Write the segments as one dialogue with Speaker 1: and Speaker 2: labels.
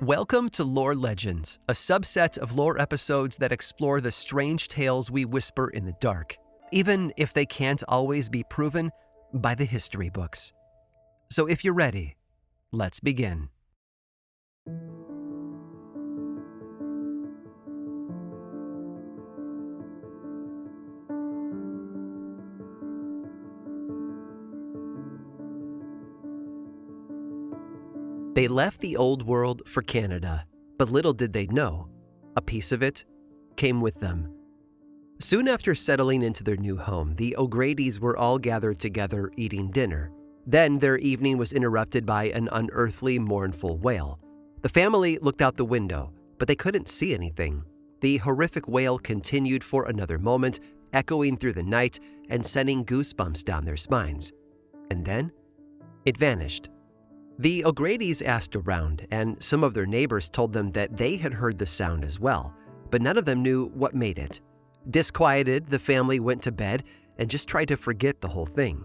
Speaker 1: Welcome to Lore Legends, a subset of lore episodes that explore the strange tales we whisper in the dark, even if they can't always be proven by the history books. So if you're ready, let's begin. They left the old world for Canada, but little did they know, a piece of it came with them. Soon after settling into their new home, the O'Grady's were all gathered together eating dinner. Then their evening was interrupted by an unearthly, mournful wail. The family looked out the window, but they couldn't see anything. The horrific wail continued for another moment, echoing through the night and sending goosebumps down their spines. And then it vanished. The O'Grady's asked around, and some of their neighbors told them that they had heard the sound as well, but none of them knew what made it. Disquieted, the family went to bed and just tried to forget the whole thing.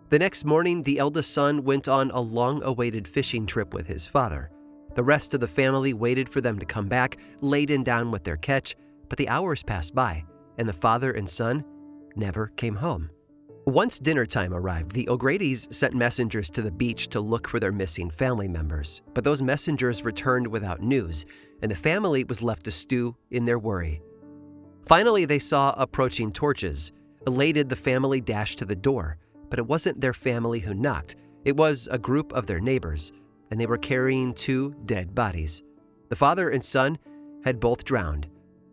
Speaker 1: The next morning, the eldest son went on a long-awaited fishing trip with his father. The rest of the family waited for them to come back, laden down with their catch, but the hours passed by, and the father and son never came home. Once dinner time arrived, the O'Grady's sent messengers to the beach to look for their missing family members, but those messengers returned without news, and the family was left to stew in their worry. Finally, they saw approaching torches. Elated, the family dashed to the door, but it wasn't their family who knocked. It was a group of their neighbors, and they were carrying two dead bodies. The father and son had both drowned,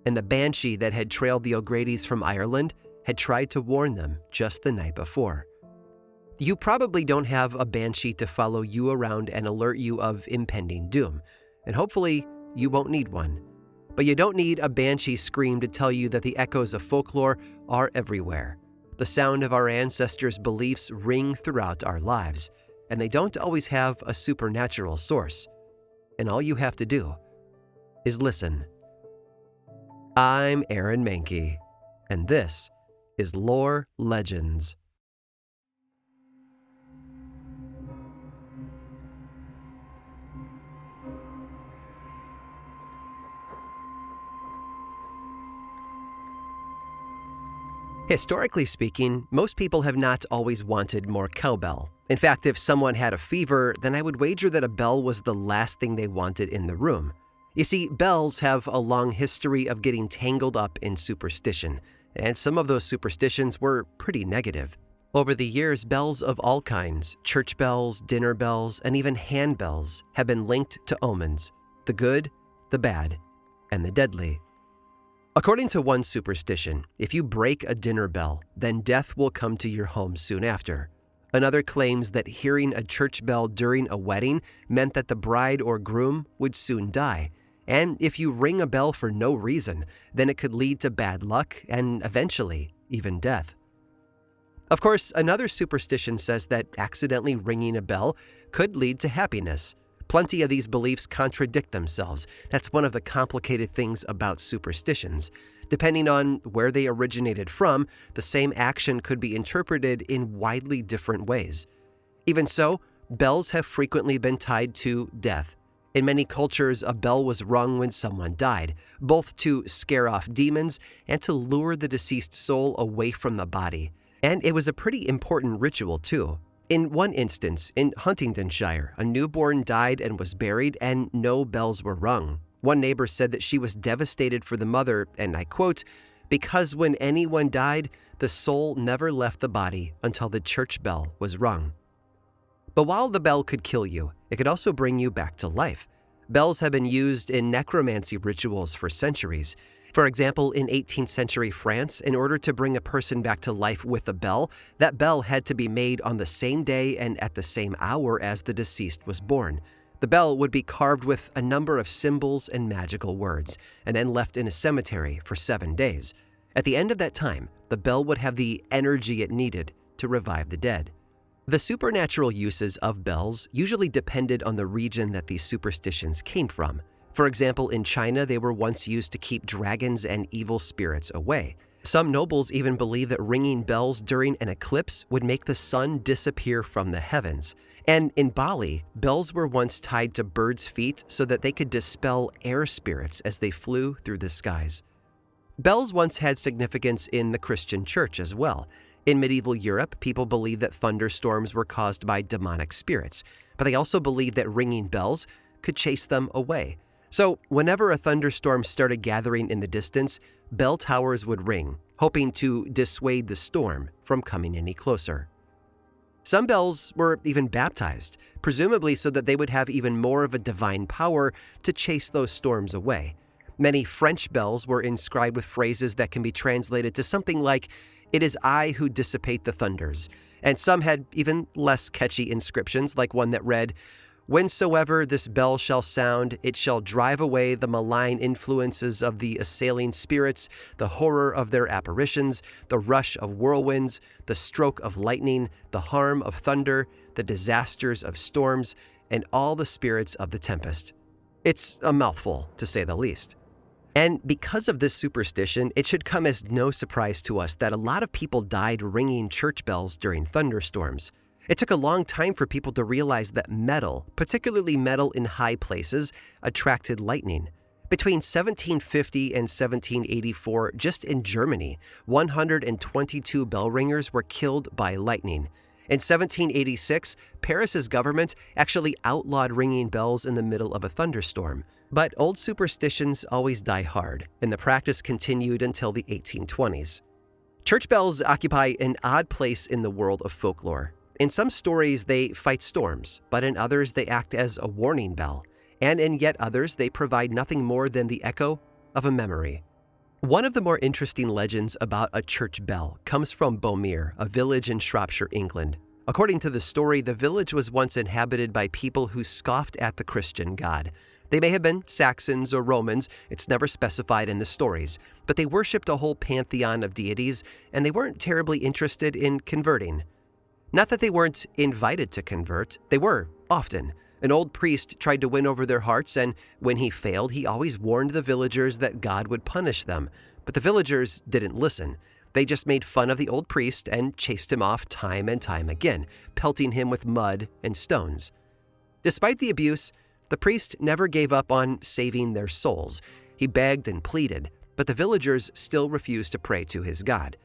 Speaker 1: and the banshee that had trailed the O'Grady's from Ireland had tried to warn them just the night before. You probably don't have a banshee to follow you around and alert you of impending doom, and hopefully you won't need one. But you don't need a banshee scream to tell you that the echoes of folklore are everywhere. The sound of our ancestors' beliefs ring throughout our lives, and they don't always have a supernatural source. And all you have to do is listen. I'm Aaron Mahnke, and this is Lore Legends. Historically speaking, most people have not always wanted more cowbell. In fact, if someone had a fever, then I would wager that a bell was the last thing they wanted in the room. You see, bells have a long history of getting tangled up in superstition, and some of those superstitions were pretty negative. Over the years, bells of all kinds, church bells, dinner bells, and even handbells, have been linked to omens: the good, the bad, and the deadly. According to one superstition, if you break a dinner bell, then death will come to your home soon after. Another claims that hearing a church bell during a wedding meant that the bride or groom would soon die. And if you ring a bell for no reason, then it could lead to bad luck and eventually even death. Of course, another superstition says that accidentally ringing a bell could lead to happiness. Plenty of these beliefs contradict themselves. That's one of the complicated things about superstitions. Depending on where they originated from, the same action could be interpreted in widely different ways. Even so, bells have frequently been tied to death. In many cultures, a bell was rung when someone died, both to scare off demons and to lure the deceased soul away from the body. And it was a pretty important ritual, too. In one instance, in Huntingdonshire, a newborn died and was buried, and no bells were rung. One neighbor said that she was devastated for the mother, and I quote, "because when anyone died, the soul never left the body until the church bell was rung." But while the bell could kill you, it could also bring you back to life. Bells have been used in necromancy rituals for centuries. For example, in 18th century France, in order to bring a person back to life with a bell, that bell had to be made on the same day and at the same hour as the deceased was born. The bell would be carved with a number of symbols and magical words, and then left in a cemetery for 7 days. At the end of that time, the bell would have the energy it needed to revive the dead. The supernatural uses of bells usually depended on the region that these superstitions came from. For example, in China, they were once used to keep dragons and evil spirits away. Some nobles even believed that ringing bells during an eclipse would make the sun disappear from the heavens. And in Bali, bells were once tied to birds' feet so that they could dispel air spirits as they flew through the skies. Bells once had significance in the Christian church as well. In medieval Europe, people believed that thunderstorms were caused by demonic spirits, but they also believed that ringing bells could chase them away. So whenever a thunderstorm started gathering in the distance, bell towers would ring, hoping to dissuade the storm from coming any closer. Some bells were even baptized, presumably so that they would have even more of a divine power to chase those storms away. Many French bells were inscribed with phrases that can be translated to something like, "It is I who dissipate the thunders," and some had even less catchy inscriptions, like one that read, "Whensoever this bell shall sound, it shall drive away the malign influences of the assailing spirits, the horror of their apparitions, the rush of whirlwinds, the stroke of lightning, the harm of thunder, the disasters of storms, and all the spirits of the tempest." It's a mouthful, to say the least. And because of this superstition, it should come as no surprise to us that a lot of people died ringing church bells during thunderstorms. It took a long time for people to realize that metal, particularly metal in high places, attracted lightning. Between 1750 and 1784, just in Germany, 122 bell ringers were killed by lightning. In 1786, Paris's government actually outlawed ringing bells in the middle of a thunderstorm. But old superstitions always die hard, and the practice continued until the 1820s. Church bells occupy an odd place in the world of folklore. In some stories, they fight storms, but in others, they act as a warning bell. And in yet others, they provide nothing more than the echo of a memory. One of the more interesting legends about a church bell comes from Bomere, a village in Shropshire, England. According to the story, the village was once inhabited by people who scoffed at the Christian God. They may have been Saxons or Romans, it's never specified in the stories, but they worshipped a whole pantheon of deities, and they weren't terribly interested in converting. Not that they weren't invited to convert, they were, often. An old priest tried to win over their hearts, and when he failed, he always warned the villagers that God would punish them. But the villagers didn't listen. They just made fun of the old priest and chased him off time and time again, pelting him with mud and stones. Despite the abuse, the priest never gave up on saving their souls. He begged and pleaded, but the villagers still refused to pray to his God.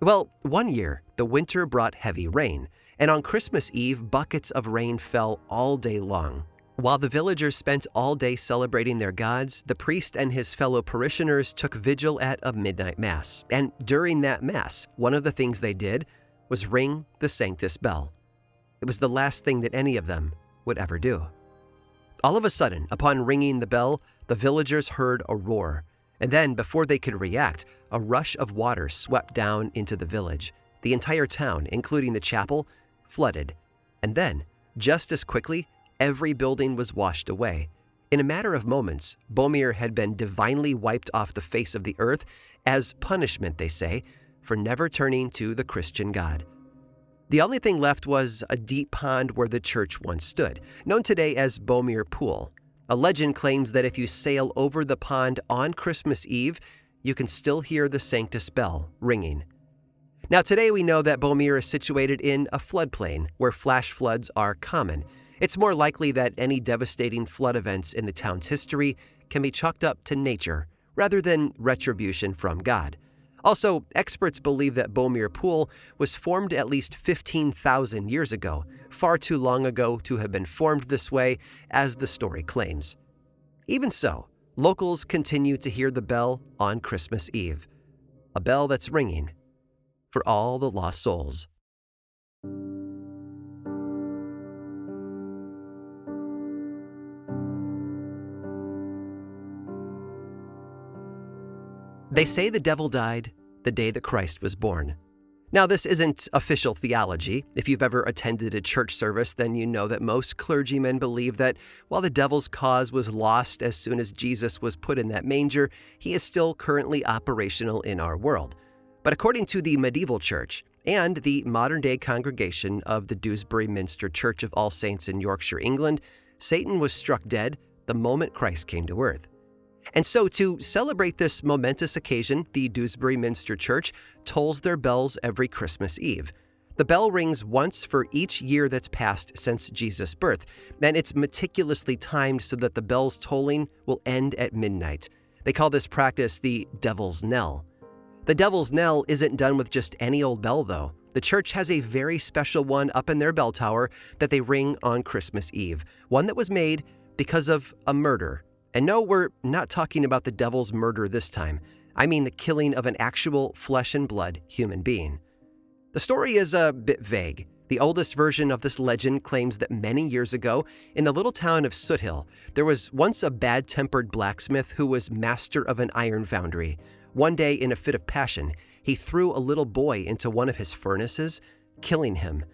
Speaker 1: Well, one year, the winter brought heavy rain, and on Christmas Eve, buckets of rain fell all day long. While the villagers spent all day celebrating their gods, the priest and his fellow parishioners took vigil at a midnight mass, and during that mass, one of the things they did was ring the Sanctus bell. It was the last thing that any of them would ever do. All of a sudden, upon ringing the bell, the villagers heard a roar. And then, before they could react, a rush of water swept down into the village. The entire town, including the chapel, flooded. And then, just as quickly, every building was washed away. In a matter of moments, Bomere had been divinely wiped off the face of the earth as punishment, they say, for never turning to the Christian God. The only thing left was a deep pond where the church once stood, known today as Bomere Pool. A legend claims that if you sail over the pond on Christmas Eve, you can still hear the Sanctus bell ringing. Now today we know that Bomere is situated in a floodplain where flash floods are common. It's more likely that any devastating flood events in the town's history can be chalked up to nature rather than retribution from God. Also, experts believe that Bomere Pool was formed at least 15,000 years ago, far too long ago to have been formed this way, as the story claims. Even so, locals continue to hear the bell on Christmas Eve, a bell that's ringing for all the lost souls. They say the devil died the day that Christ was born. Now, this isn't official theology. If you've ever attended a church service, then you know that most clergymen believe that while the devil's cause was lost as soon as Jesus was put in that manger, he is still currently operational in our world. But according to the medieval church and the modern-day congregation of the Dewsbury Minster Church of All Saints in Yorkshire, England, Satan was struck dead the moment Christ came to earth. And so to celebrate this momentous occasion, the Dewsbury Minster Church tolls their bells every Christmas Eve. The bell rings once for each year that's passed since Jesus' birth, and it's meticulously timed so that the bell's tolling will end at midnight. They call this practice the Devil's Knell. The Devil's Knell isn't done with just any old bell, though. The church has a very special one up in their bell tower that they ring on Christmas Eve, one that was made because of a murder. And no, we're not talking about the devil's murder this time. I mean the killing of an actual flesh and blood human being. The story is a bit vague. The oldest version of this legend claims that many years ago, in the little town of Soothill, there was once a bad-tempered blacksmith who was master of an iron foundry. One day, in a fit of passion, he threw a little boy into one of his furnaces, killing him.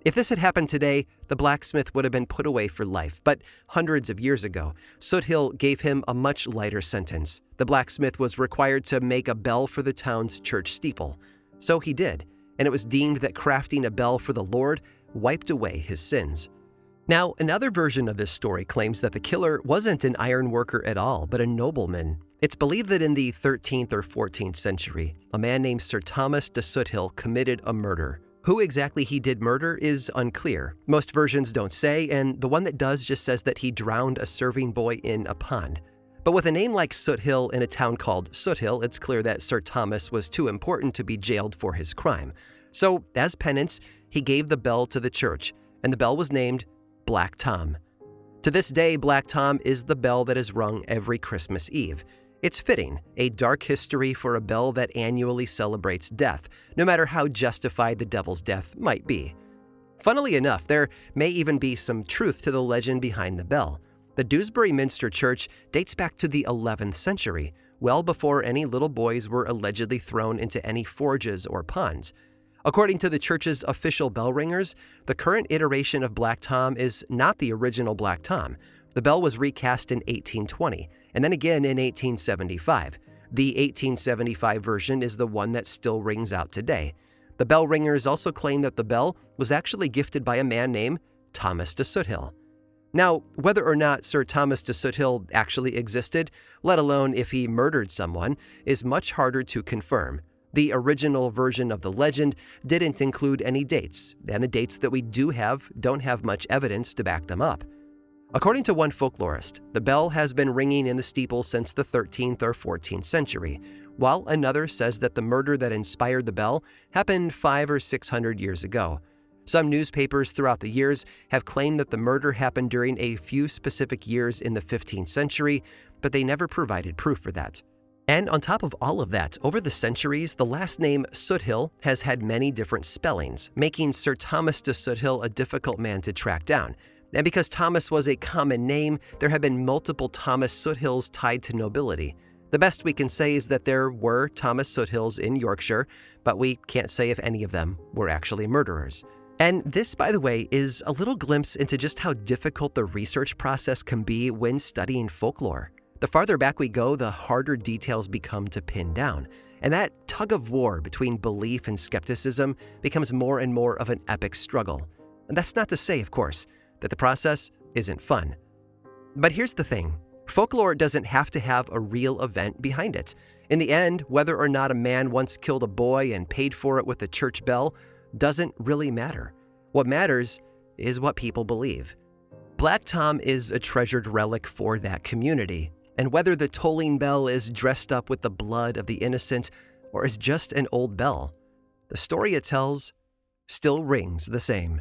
Speaker 1: If this had happened today, the blacksmith would have been put away for life, but hundreds of years ago, Soothill gave him a much lighter sentence. The blacksmith was required to make a bell for the town's church steeple. So he did, and it was deemed that crafting a bell for the Lord wiped away his sins. Now, another version of this story claims that the killer wasn't an iron worker at all, but a nobleman. It's believed that in the 13th or 14th century, a man named Sir Thomas de Soothill committed a murder. Who exactly he did murder is unclear. Most versions don't say, and the one that does just says that he drowned a serving boy in a pond. But with a name like Soothill in a town called Soothill, it's clear that Sir Thomas was too important to be jailed for his crime. So, as penance, he gave the bell to the church, and the bell was named Black Tom. To this day, Black Tom is the bell that is rung every Christmas Eve. It's fitting, a dark history for a bell that annually celebrates death, no matter how justified the devil's death might be. Funnily enough, there may even be some truth to the legend behind the bell. The Dewsbury Minster Church dates back to the 11th century, well before any little boys were allegedly thrown into any forges or ponds. According to the church's official bell ringers, the current iteration of Black Tom is not the original Black Tom. The bell was recast in 1820, and then again in 1875. The 1875 version is the one that still rings out today. The bell ringers also claim that the bell was actually gifted by a man named Thomas de Soothill. Now, whether or not Sir Thomas de Soothill actually existed, let alone if he murdered someone, is much harder to confirm. The original version of the legend didn't include any dates, and the dates that we do have don't have much evidence to back them up. According to one folklorist, the bell has been ringing in the steeple since the 13th or 14th century, while another says that the murder that inspired the bell happened 500 or 600 years ago. Some newspapers throughout the years have claimed that the murder happened during a few specific years in the 15th century, but they never provided proof for that. And on top of all of that, over the centuries, the last name Soothill has had many different spellings, making Sir Thomas de Soothill a difficult man to track down. And because Thomas was a common name, there have been multiple Thomas Soothills tied to nobility. The best we can say is that there were Thomas Soothills in Yorkshire, but we can't say if any of them were actually murderers. And this, by the way, is a little glimpse into just how difficult the research process can be when studying folklore. The farther back we go, the harder details become to pin down. And that tug of war between belief and skepticism becomes more and more of an epic struggle. And that's not to say, of course, that the process isn't fun. But here's the thing. Folklore doesn't have to have a real event behind it. In the end, whether or not a man once killed a boy and paid for it with a church bell doesn't really matter. What matters is what people believe. Black Tom is a treasured relic for that community, and whether the tolling bell is dressed up with the blood of the innocent or is just an old bell, the story it tells still rings the same.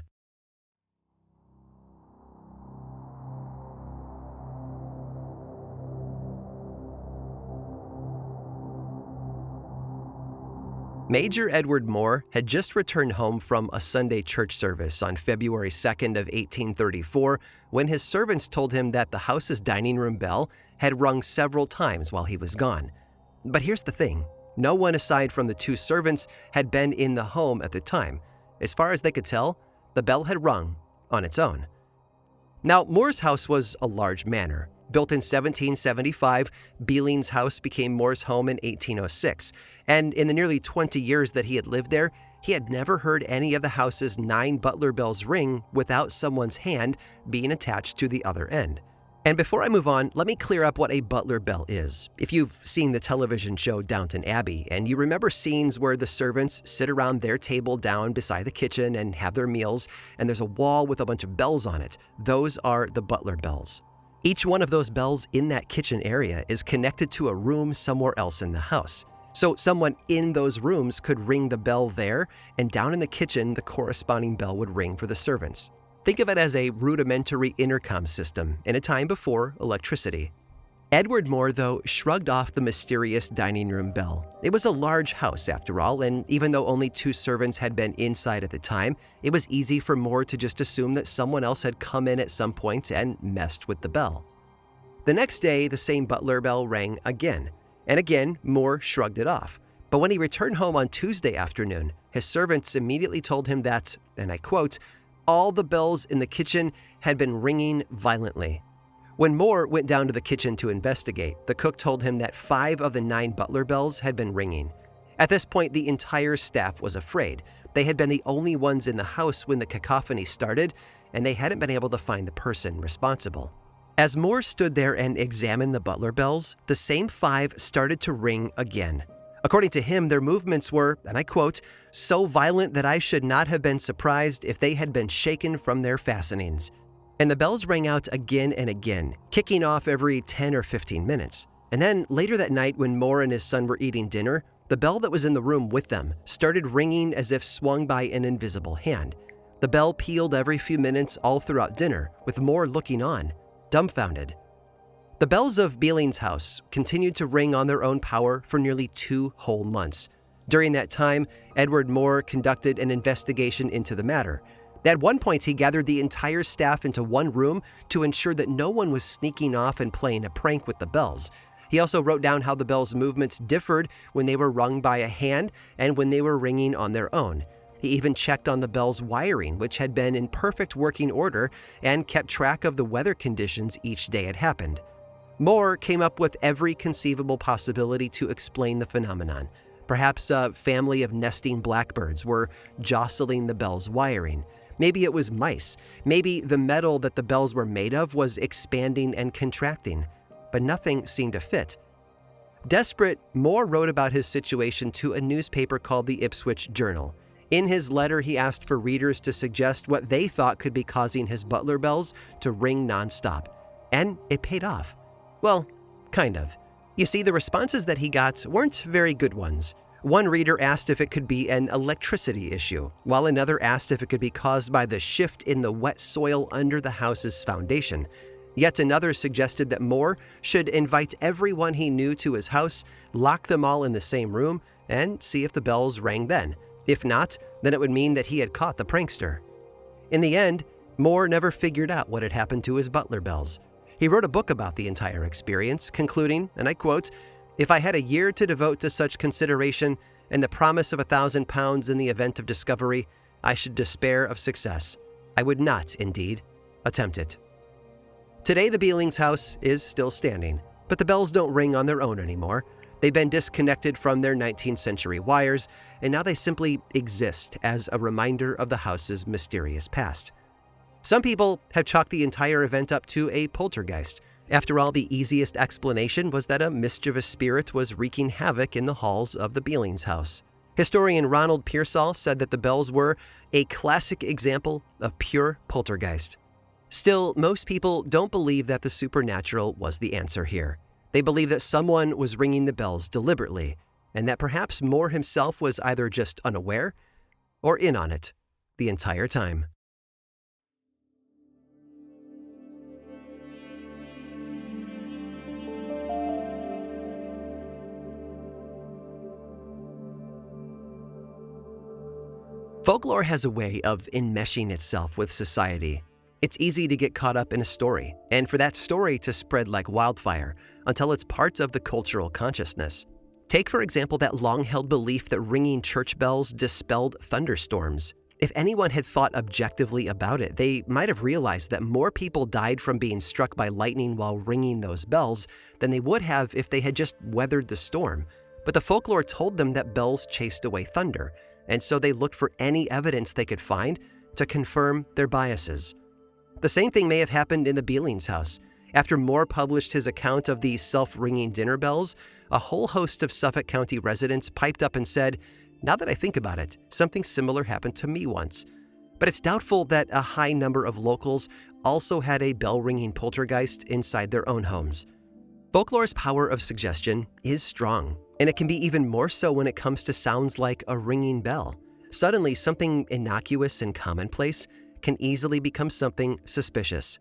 Speaker 1: Major Edward Moore had just returned home from a Sunday church service on February 2nd of 1834 when his servants told him that the house's dining room bell had rung several times while he was gone. But here's the thing. No one aside from the two servants had been in the home at the time. As far as they could tell, the bell had rung on its own. Now, Moore's house was a large manor. Built in 1775, Beeling's house became Moore's home in 1806, and in the nearly 20 years that he had lived there, he had never heard any of the house's 9 butler bells ring without someone's hand being attached to the other end. And before I move on, let me clear up what a butler bell is. If you've seen the television show Downton Abbey, and you remember scenes where the servants sit around their table down beside the kitchen and have their meals, and there's a wall with a bunch of bells on it, those are the butler bells. Each one of those bells in that kitchen area is connected to a room somewhere else in the house. So someone in those rooms could ring the bell there, and down in the kitchen, the corresponding bell would ring for the servants. Think of it as a rudimentary intercom system in a time before electricity. Edward Moore, though, shrugged off the mysterious dining room bell. It was a large house, after all, and even though only 2 servants had been inside at the time, it was easy for Moore to just assume that someone else had come in at some point and messed with the bell. The next day, the same butler bell rang again, and again, Moore shrugged it off. But when he returned home on Tuesday afternoon, his servants immediately told him that, and I quote, all the bells in the kitchen had been ringing violently. When Moore went down to the kitchen to investigate, the cook told him that 5 of the 9 butler bells had been ringing. At this point, the entire staff was afraid. They had been the only ones in the house when the cacophony started, and they hadn't been able to find the person responsible. As Moore stood there and examined the butler bells, the same 5 started to ring again. According to him, their movements were, and I quote, so violent that I should not have been surprised if they had been shaken from their fastenings. And the bells rang out again and again, kicking off every 10 or 15 minutes. And then later that night when Moore and his son were eating dinner, the bell that was in the room with them started ringing as if swung by an invisible hand. The bell pealed every few minutes all throughout dinner, with Moore looking on, dumbfounded. The bells of Bealing's house continued to ring on their own power for nearly 2 whole months. During that time, Edward Moore conducted an investigation into the matter. At one point, he gathered the entire staff into one room to ensure that no one was sneaking off and playing a prank with the bells. He also wrote down how the bells' movements differed when they were rung by a hand and when they were ringing on their own. He even checked on the bells' wiring, which had been in perfect working order, and kept track of the weather conditions each day it happened. Moore came up with every conceivable possibility to explain the phenomenon. Perhaps a family of nesting blackbirds were jostling the bell's wiring. Maybe it was mice. Maybe the metal that the bells were made of was expanding and contracting. But nothing seemed to fit. Desperate, Moore wrote about his situation to a newspaper called the Ipswich Journal. In his letter, he asked for readers to suggest what they thought could be causing his butler bells to ring nonstop. And it paid off. Well, kind of. You see, the responses that he got weren't very good ones. One reader asked if it could be an electricity issue, while another asked if it could be caused by the shift in the wet soil under the house's foundation. Yet another suggested that Moore should invite everyone he knew to his house, lock them all in the same room, and see if the bells rang then. If not, then it would mean that he had caught the prankster. In the end, Moore never figured out what had happened to his butler bells. He wrote a book about the entire experience, concluding, and I quote, "If I had a year to devote to such consideration and the promise of £1,000 in the event of discovery, I should despair of success. I would not, indeed, attempt it." Today, the Bealings house is still standing, but the bells don't ring on their own anymore. They've been disconnected from their 19th century wires, and now they simply exist as a reminder of the house's mysterious past. Some people have chalked the entire event up to a poltergeist. After all, the easiest explanation was that a mischievous spirit was wreaking havoc in the halls of the Bealings house. Historian Ronald Pearsall said that the bells were a classic example of pure poltergeist. Still, most people don't believe that the supernatural was the answer here. They believe that someone was ringing the bells deliberately, and that perhaps Moore himself was either just unaware or in on it the entire time. Folklore has a way of enmeshing itself with society. It's easy to get caught up in a story, and for that story to spread like wildfire until it's part of the cultural consciousness. Take, for example, that long-held belief that ringing church bells dispelled thunderstorms. If anyone had thought objectively about it, they might have realized that more people died from being struck by lightning while ringing those bells than they would have if they had just weathered the storm. But the folklore told them that bells chased away thunder, and so they looked for any evidence they could find to confirm their biases. The same thing may have happened in the Bealings house. After Moore published his account of the self-ringing dinner bells, a whole host of Suffolk County residents piped up and said, "Now that I think about it, something similar happened to me once." But it's doubtful that a high number of locals also had a bell-ringing poltergeist inside their own homes. Folklore's power of suggestion is strong, and it can be even more so when it comes to sounds like a ringing bell. Suddenly, something innocuous and commonplace can easily become something suspicious.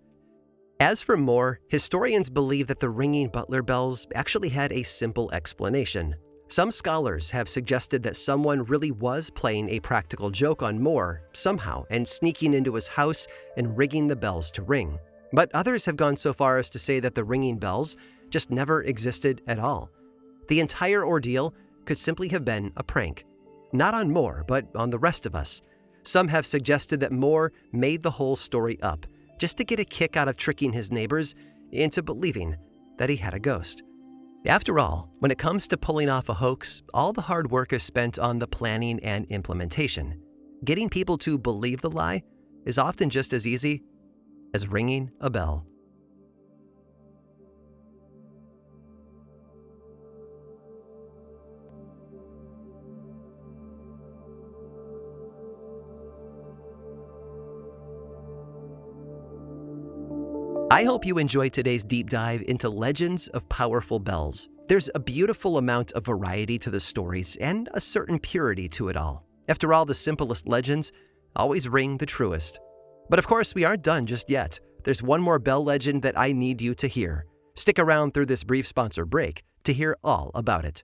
Speaker 1: As for Moore, historians believe that the ringing butler bells actually had a simple explanation. Some scholars have suggested that someone really was playing a practical joke on Moore somehow and sneaking into his house and rigging the bells to ring. But others have gone so far as to say that the ringing bells just never existed at all. The entire ordeal could simply have been a prank. Not on Moore, but on the rest of us. Some have suggested that Moore made the whole story up, just to get a kick out of tricking his neighbors into believing that he had a ghost. After all, when it comes to pulling off a hoax, all the hard work is spent on the planning and implementation. Getting people to believe the lie is often just as easy as ringing a bell. I hope you enjoyed today's deep dive into legends of powerful bells. There's a beautiful amount of variety to the stories and a certain purity to it all. After all, the simplest legends always ring the truest. But of course, we aren't done just yet. There's one more bell legend that I need you to hear. Stick around through this brief sponsor break to hear all about it.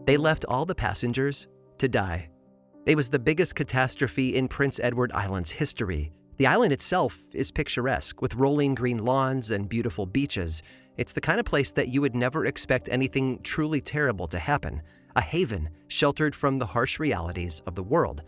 Speaker 1: They left all the passengers to die. It was the biggest catastrophe in Prince Edward Island's history. The island itself is picturesque, with rolling green lawns and beautiful beaches. It's the kind of place that you would never expect anything truly terrible to happen, a haven sheltered from the harsh realities of the world.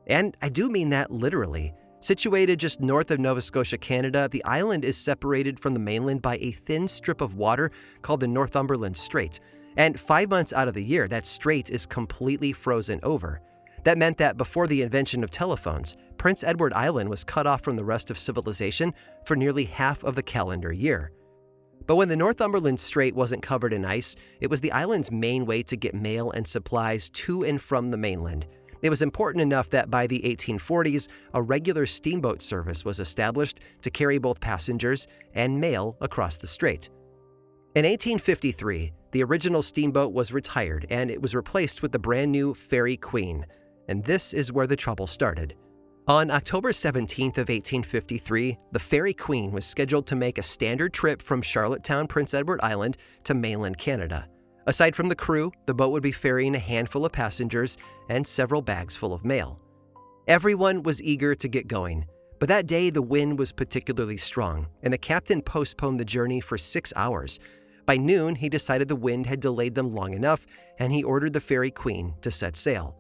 Speaker 1: And I do mean that literally. Situated just north of Nova Scotia, Canada, the island is separated from the mainland by a thin strip of water called the Northumberland Strait. And 5 months out of the year, that strait is completely frozen over. That meant that before the invention of telephones, Prince Edward Island was cut off from the rest of civilization for nearly half of the calendar year. But when the Northumberland Strait wasn't covered in ice, it was the island's main way to get mail and supplies to and from the mainland. It was important enough that by the 1840s, a regular steamboat service was established to carry both passengers and mail across the strait. In 1853, the original steamboat was retired and it was replaced with the brand new Fairy Queen. And this is where the trouble started. On October 17th of 1853, the Fairy Queen was scheduled to make a standard trip from Charlottetown, Prince Edward Island to mainland Canada. Aside from the crew, the boat would be ferrying a handful of passengers and several bags full of mail. Everyone was eager to get going, but that day the wind was particularly strong, and the captain postponed the journey for 6 hours. By noon, he decided the wind had delayed them long enough, and he ordered the Fairy Queen to set sail.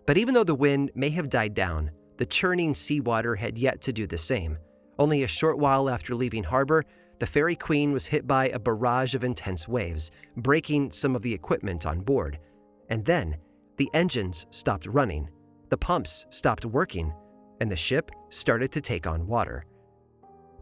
Speaker 1: But even though the wind may have died down, the churning seawater had yet to do the same. Only a short while after leaving harbor, the Fairy Queen was hit by a barrage of intense waves, breaking some of the equipment on board. And then, the engines stopped running, the pumps stopped working, and the ship started to take on water.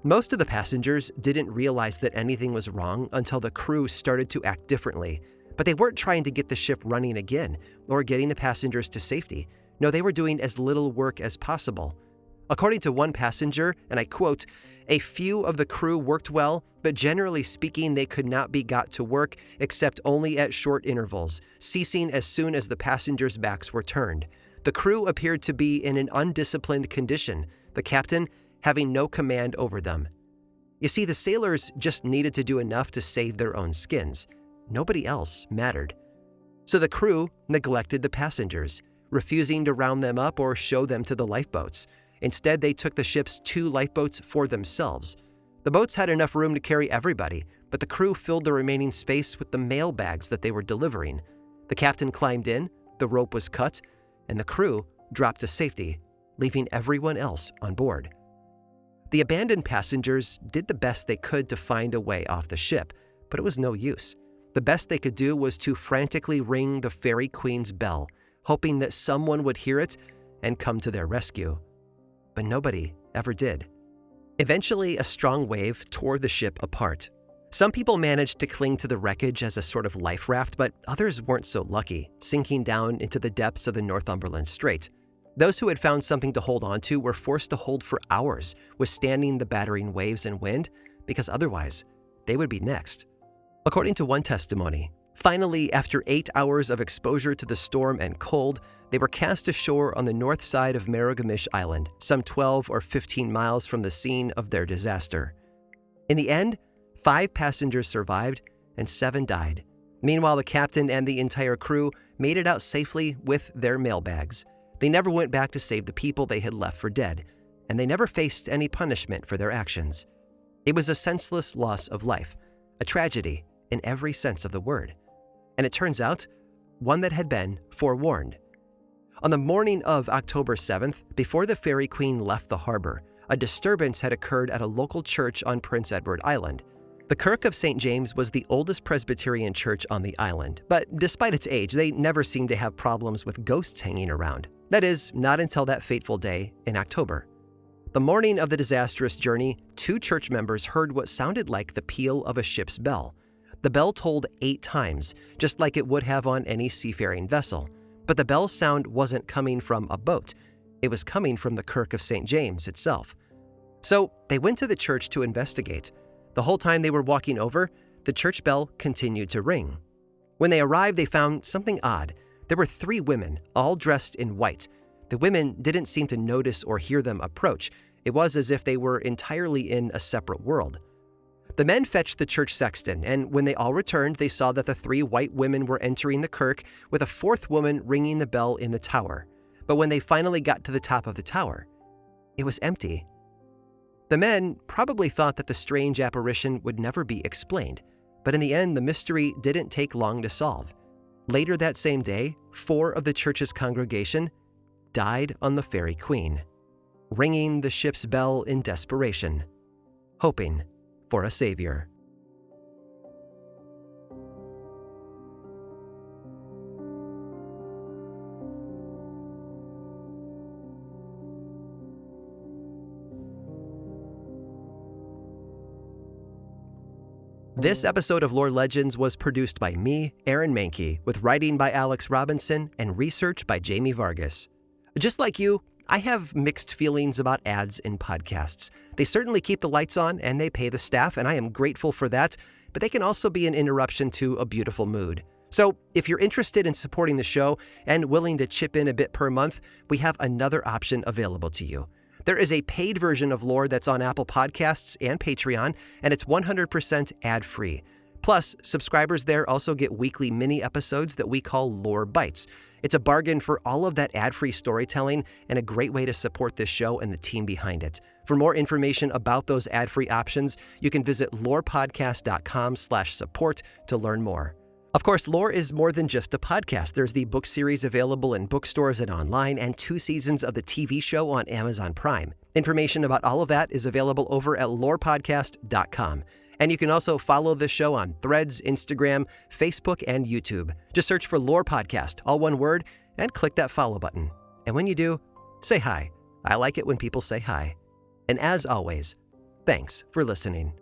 Speaker 1: Most of the passengers didn't realize that anything was wrong until the crew started to act differently. But they weren't trying to get the ship running again or getting the passengers to safety. No, they were doing as little work as possible. According to one passenger, and I quote, "A few of the crew worked well, but generally speaking, they could not be got to work except only at short intervals, ceasing as soon as the passengers' backs were turned. The crew appeared to be in an undisciplined condition, the captain having no command over them." You see, the sailors just needed to do enough to save their own skins. Nobody else mattered. So the crew neglected the passengers, refusing to round them up or show them to the lifeboats. Instead, they took the ship's 2 lifeboats for themselves. The boats had enough room to carry everybody, but the crew filled the remaining space with the mail bags that they were delivering. The captain climbed in, the rope was cut, and the crew dropped to safety, leaving everyone else on board. The abandoned passengers did the best they could to find a way off the ship, but it was no use. The best they could do was to frantically ring the Fairy Queen's bell, hoping that someone would hear it and come to their rescue. But nobody ever did. Eventually, a strong wave tore the ship apart. Some people managed to cling to the wreckage as a sort of life raft, but others weren't so lucky, sinking down into the depths of the Northumberland Strait. Those who had found something to hold on to were forced to hold for hours, withstanding the battering waves and wind, because otherwise, they would be next. According to one testimony, finally, after 8 hours of exposure to the storm and cold, they were cast ashore on the north side of Miragamish Island, some 12 or 15 miles from the scene of their disaster. In the end, 5 passengers survived and 7 died. Meanwhile, the captain and the entire crew made it out safely with their mailbags. They never went back to save the people they had left for dead, and they never faced any punishment for their actions. It was a senseless loss of life, a tragedy in every sense of the word. And it turns out, one that had been forewarned. On the morning of October 7th, before the Fairy Queen left the harbor, a disturbance had occurred at a local church on Prince Edward Island. The Kirk of St. James was the oldest Presbyterian church on the island, but despite its age, they never seemed to have problems with ghosts hanging around. That is, not until that fateful day in October. The morning of the disastrous journey, 2 church members heard what sounded like the peal of a ship's bell. The bell tolled 8 times, just like it would have on any seafaring vessel. But the bell's sound wasn't coming from a boat. It was coming from the Kirk of St. James itself. So they went to the church to investigate. The whole time they were walking over, the church bell continued to ring. When they arrived, they found something odd. There were 3 women, all dressed in white. The women didn't seem to notice or hear them approach. It was as if they were entirely in a separate world. The men fetched the church sexton, and when they all returned, they saw that the 3 white women were entering the kirk, with a 4th woman ringing the bell in the tower. But when they finally got to the top of the tower, it was empty. The men probably thought that the strange apparition would never be explained, but in the end, the mystery didn't take long to solve. Later that same day, 4 of the church's congregation died on the Fairy Queen, ringing the ship's bell in desperation, hoping for a savior. This episode of Lore Legends was produced by me, Aaron Mahnke, with writing by Alex Robinson and research by Jamie Vargas. Just like you, I have mixed feelings about ads in podcasts. They certainly keep the lights on and they pay the staff, and I am grateful for that, but they can also be an interruption to a beautiful mood. So if you're interested in supporting the show and willing to chip in a bit per month, we have another option available to you. There is a paid version of Lore that's on Apple Podcasts and Patreon, and it's 100% ad-free. Plus, subscribers there also get weekly mini episodes that we call Lore Bites. It's a bargain for all of that ad-free storytelling and a great way to support this show and the team behind it. For more information about those ad-free options, you can visit lorepodcast.com/support to learn more. Of course, Lore is more than just a podcast. There's the book series available in bookstores and online, and 2 seasons of the TV show on Amazon Prime. Information about all of that is available over at lorepodcast.com. And you can also follow the show on Threads, Instagram, Facebook, and YouTube. Just search for Lore Podcast, all one word, and click that follow button. And when you do, say hi. I like it when people say hi. And as always, thanks for listening.